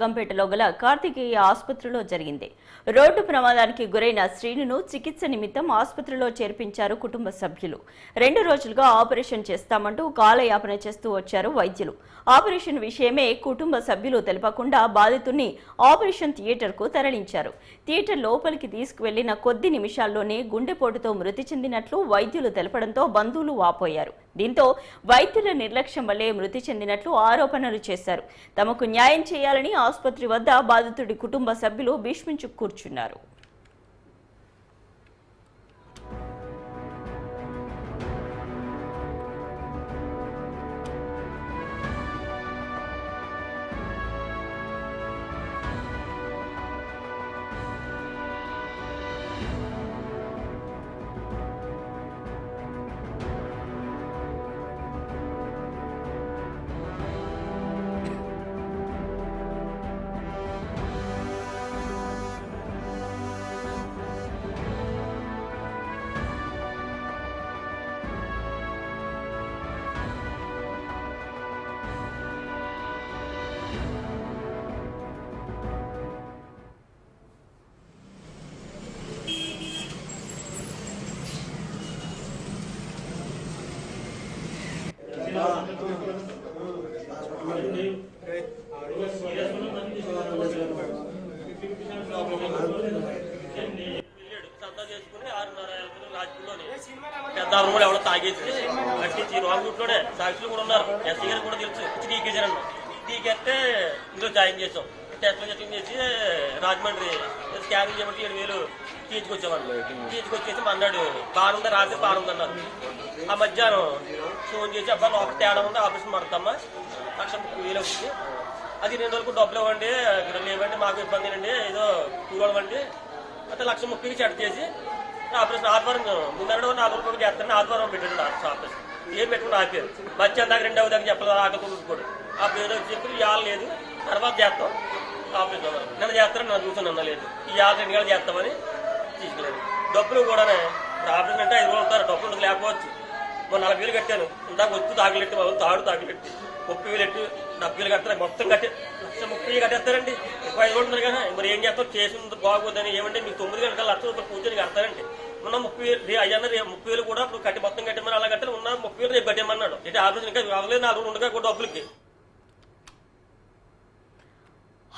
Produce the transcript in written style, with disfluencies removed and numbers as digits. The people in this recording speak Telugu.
గంపేటలో గల కార్తికేయ ఆసుపత్రిలో జరిగింది. రోడ్డు ప్రమాదానికి గురైన శ్రీనును చికిత్స నిమిత్తం ఆసుపత్రిలో చేర్పించారు కుటుంబ సభ్యులు. 2 రోజులుగా ఆపరేషన్ చేస్తామంటూ కాలయాపన చేస్తూ వచ్చారు వైద్యులు. ఆపరేషన్ విషయమే కుటుంబ సభ్యులు తెలపకుండా బాధితుడిని ఆపరేషన్ థియేటర్కు తరలించారు. థియేటర్ లోపలికి తీసుకువెళ్లిన కొద్ది నిమిషాల్లోనే గుండెపోటుతో మృతి చెందినట్లు వైద్యులు తెలపడంతో బంధువులు వాపోయారు. దీంతో వైద్యుల నిర్లక్ష్యం వల్లే మృతి చెందినట్లు ఆరోపణలు చేశారు. తమకు న్యాయం చేయాలని ఆసుపత్రి వద్ద బాధితుడి కుటుంబ సభ్యులు భీష్మించు కూర్చున్నారు. పెద్దాలు కూడా ఎవరో తాగేసి కట్టించి రాంగ్ రూట్లోనే సాక్షులు కూడా ఉన్నారు. ఎస్సీ గారు కూడా తెలుసు టీకేసారన్న టీకేస్తే ఇందులో జాయిన్ చేసాం. టెస్ట్లు చేసి రాజమండ్రి స్కానింగ్ చేయబట్టి 7,000 తీసుకొచ్చామన్న. తీసుకొచ్చేసి అన్నాడు బాగుందా రాత్రి బాగుందన్నారు. ఆ మధ్యాహ్నం ఫోన్ చేసి అబ్బా లోపల తేడా ఉంది ఆపరేషన్ పడతామా 1,30,000 వచ్చింది. అది 2 రోజులకు డబ్బులు ఇవ్వండి లేవండి మాకు ఇబ్బంది అండి ఏదో కూడవండి అంటే 1,30,000కి చెట్ చేసి ఆపరేషన్ ఆదివారం ముందర 4 రోజులు చేస్తారని ఆదివారం పెట్టండి ఆపరేషన్ ఏం పెట్టుకుని ఆపారు. మధ్యాహ్నం దాకా 2వ దాకా చెప్పలేదు ఆకలి కూడా ఆ పేరు చెప్పి ఇవాళ లేదు తర్వాత చేస్తాం ఆపరేషన్ నిన్న చేస్తారని నన్ను చూసాను లేదు ఇవాళ 2 గంటలు చేస్తామని తీసుకెళ్ళాను. డబ్బులు కూడా ఆపరేషన్ అంటే 5 రోజులు ఉంటారు డబ్బులు ఉండదు లేకపోవచ్చు. 40,000 కట్టాను ఇందాక వచ్చి తాగిలెట్టి తాడు తాగిలెట్టి 30,000 ఎట్టు 70,000 కడతారు మొత్తం కట్టి 1,30,000 కట్టేస్తారండి. 5 రోజులు ఉన్నారు కదా మరి ఏం చేస్తాం చేసి బాగోదని ఏమంటే మీకు 9 గంటల 1,00,000 కూర్చొని కడతారండి. ఉన్న 30,000 అయ్యన్న 30,000 కూడా ఇప్పుడు కట్టి మొత్తం కట్టమని అలా కట్టారు ఉన్న 30,000 రేపు కట్టేమన్నాడు. అంటే ఆపరేషన్ ఇంకా అవ్వలేదు 4 రోజులు ఉండగా డబ్బులకి